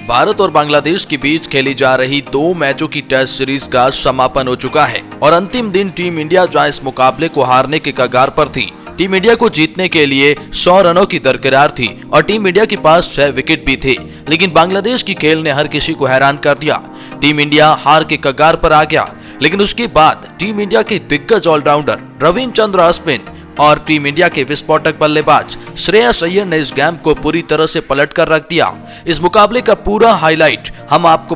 भारत और बांग्लादेश के बीच खेली जा रही 2 मैचों की टेस्ट सीरीज का समापन हो चुका है और अंतिम दिन टीम इंडिया जहां इस मुकाबले को हारने के कगार पर थी। टीम इंडिया को जीतने के लिए 100 रनों की दरकिनार थी और टीम इंडिया के पास 6 विकेट भी थे, लेकिन बांग्लादेश की खेल ने हर किसी को हैरान कर दिया। टीम इंडिया हार के कगार पर आ गया, लेकिन उसके बाद टीम इंडिया के दिग्गज ऑलराउंडर रविचंद्रन अश्विन और टीम इंडिया के विस्फोटक बल्लेबाज श्रेयस अय्यर ने इस गेम को पूरी तरह से पलट कर रख दिया। इस मुकाबले का पूरा हाईलाइट हम आपको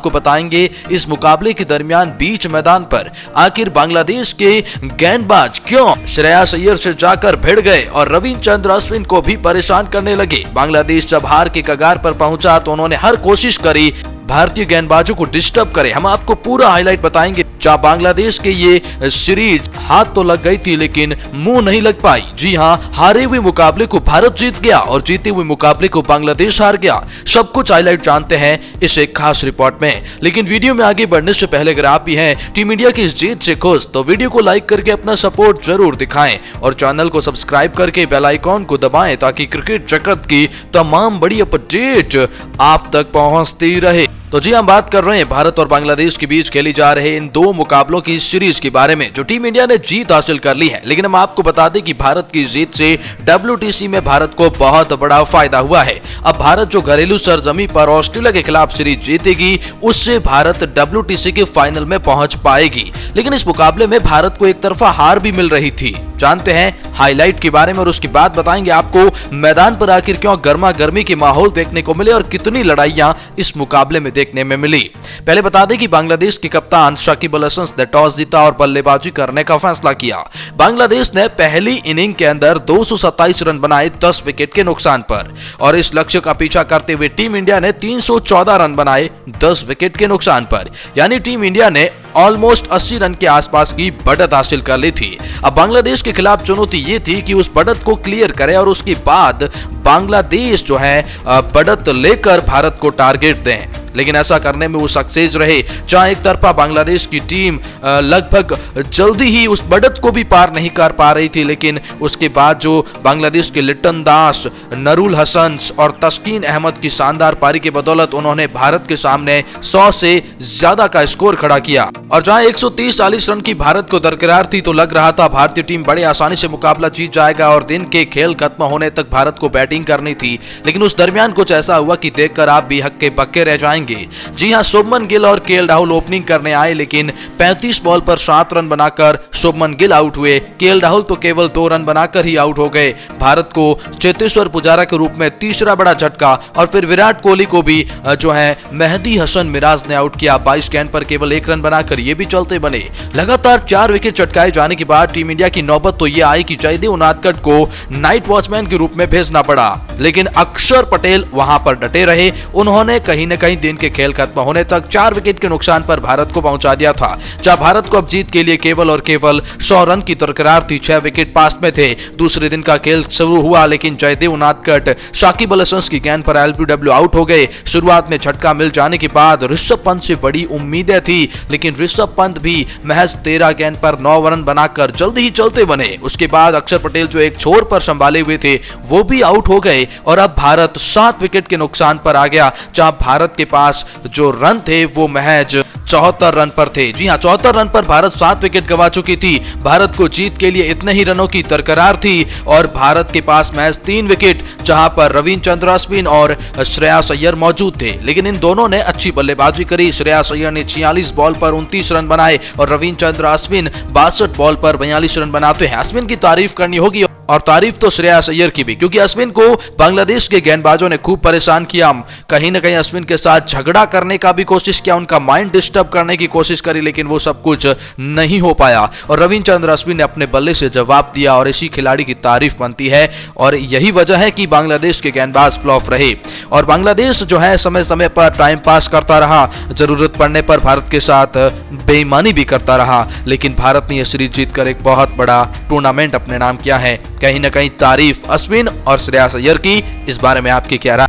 बताएंगे। इस मुकाबले के दरमियान बीच मैदान पर आखिर बांग्लादेश के गेंदबाज क्यों श्रेयस अय्यर से जाकर भिड़ गए और रविचंद्रन अश्विन को भी परेशान करने लगे। बांग्लादेश जब हार के कगार पर पहुंचा तो उन्होंने हर कोशिश करी भारतीय गेंदबाजों को डिस्टर्ब करे। हम आपको पूरा हाईलाइट बताएंगे। जहां बांग्लादेश के ये सीरीज हाथ तो लग गई थी लेकिन मुंह नहीं लग पाई। जी हां, हारे हुए मुकाबले को भारत जीत गया और जीते हुए मुकाबले को बांग्लादेश हार गया। सब कुछ हाईलाइट जानते हैं इस एक खास रिपोर्ट में। लेकिन वीडियो में आगे बढ़ने से पहले अगर आप भी हैं टीम इंडिया की इस जीत से खुश तो वीडियो को लाइक करके अपना सपोर्ट जरूर दिखाएं और चैनल को सब्सक्राइब करके बेल आइकॉन को दबाएं ताकि क्रिकेट जगत की तमाम बड़ी अपडेट आप तक पहुंचती रहे। तो जी हम बात कर रहे हैं भारत और बांग्लादेश के बीच खेली जा रहे इन 2 मुकाबलों की सीरीज के बारे में जो टीम इंडिया ने जीत हासिल कर ली है। लेकिन हम आपको बता दें कि भारत की जीत से WTC में भारत को बहुत बड़ा फायदा हुआ है। अब भारत जो घरेलू सरजमी पर ऑस्ट्रेलिया के खिलाफ सीरीज जीतेगी उससे भारत WTC के फाइनल में पहुंच पाएगी। लेकिन इस मुकाबले में भारत को एक तरफा हार भी मिल रही थी। जानते हैं हाईलाइट के बारे में और उसके बाद बताएंगे आपको मैदान पर आखिर क्यों गर्मा गर्मी के माहौल देखने को मिले और कितनी लड़ाइयां इस मुकाबले में देखने में मिली। पहले बता दें कि बांग्लादेश के कप्तान शाकिब अल हसन ने टॉस जीता और बल्लेबाजी करने का फैसला किया। बांग्लादेश ने पहली इनिंग के अंदर 227 रन बनाए 10 विकेट के नुकसान पर और इस लक्ष्य का पीछा करते हुए टीम इंडिया ने 314 रन बनाए 10 विकेट के नुकसान पर, यानी टीम इंडिया ने ऑलमोस्ट 80 रन के आसपास की बढ़त हासिल कर ली थी। अब बांग्लादेश के खिलाफ चुनौती ये थी कि उस बढ़त को क्लियर करे और उसके बाद बांग्लादेश जो है बढ़त लेकर भारत को टारगेट दें। लेकिन ऐसा करने में वो सक्सेस रहे। जहां एक तरफा बांग्लादेश की टीम लगभग जल्दी ही उस बढ़त को भी पार नहीं कर पा रही थी, लेकिन उसके बाद जो बांग्लादेश के लिटन दास, नरूल हसन और तस्कीन अहमद की शानदार पारी के बदौलत उन्होंने भारत के सामने 100 से ज्यादा का स्कोर खड़ा किया। और जहां 130-40 रन की भारत को दरकिनार थी तो लग रहा था भारतीय टीम बड़े आसानी से मुकाबला जीत जाएगा और दिन के खेल खत्म होने तक भारत को बैटिंग करनी थी। लेकिन उस दरमियान कुछ ऐसा हुआ कि देखकर आप भी हक्के बक्के रह जाएंगे। जी हां, शुभमन गिल और केएल राहुल ओपनिंग करने आए, लेकिन 35 बॉल पर 7 रन बनाकर शुभमन गिल आउट हुए। केएल राहुल तो केवल 2 रन बनाकर ही आउट हो गए। भारत को चेतेश्वर पुजारा के रूप में तीसरा बड़ा झटका और फिर विराट कोहली को भी जो है मेहदी हसन मिराज ने आउट किया। 22 गेंद पर केवल 1 रन बनाकर ये भी चलते बने। लगातार 4 विकेट चटकाए जाने के बाद टीम इंडिया की नौबत तो ये आई कि जयदेव उनादकट को नाइट वॉचमैन के रूप में भेजना पड़ा, लेकिन अक्षर पटेल वहां पर डटे रहे। उन्होंने कहीं न कहीं दिन के खेल खत्म होने तक 4 विकेट के नुकसान पर भारत को पहुंचा दिया था। जहां भारत को अब जीत के लिए केवल और केवल 100 रन की दरकिनार थी। 6 विकेट पास में थे। दूसरे दिन का खेल शुरू हुआ, लेकिन जयदेव उनादकट शाकिब अल हसन की गेंद पर LBW आउट हो गए। शुरुआत में झटका मिल जाने के बाद ऋषभ पंत से बड़ी उम्मीदें थी, लेकिन ऋषभ पंत भी महज 13 गेंद पर 9 रन बनाकर जल्दी ही चलते बने। उसके बाद अक्षर पटेल जो एक छोर पर संभाले हुए थे वो भी आउट हो गए और अब भारत 7 विकेट के नुकसान पर आ गया। जहां भारत के पास जो रन थे वो महज 74 रन पर थे। जी हां, 74 रन पर भारत 7 विकेट गंवा चुकी थी। भारत को जीत के लिए इतने ही रनों की दरकिनार थी और भारत के पास महज 3 विकेट, जहां पर रविचंद्रन अश्विन और श्रेयस अय्यर मौजूद थे। लेकिन इन दोनों ने अच्छी बल्लेबाजी करी। श्रेयस अय्यर ने 46 बॉल पर 29 रन बनाए और रविचंद्रन अश्विन 62 बॉल पर 42 रन बनाते हैं। अश्विन की तारीफ करनी होगी और तारीफ तो श्रेयस अय्यर की भी, क्योंकि अश्विन को बांग्लादेश के गेंदबाजों ने खूब परेशान किया। कहीं न कहीं अश्विन के साथ झगड़ा करने का भी कोशिश किया, उनका माइंड डिस्टर्ब करने की कोशिश करी, लेकिन वो सब कुछ नहीं हो पाया और रविचंद्रन अश्विन ने अपने बल्ले से जवाब दिया और इसी खिलाड़ी की तारीफ बनती है। और यही वजह है कि बांग्लादेश के गेंदबाज फ्लॉप रहे और बांग्लादेश जो है समय समय पर टाइम पास करता रहा, जरूरत पड़ने पर भारत के साथ बेईमानी भी करता रहा। लेकिन भारत ने यह सीरीज जीतकर एक बहुत बड़ा टूर्नामेंट अपने नाम किया है। कहीं न कहीं तारीफ अश्विन और श्रेयस अय्यर की। इस बारे में आपकी क्या राय?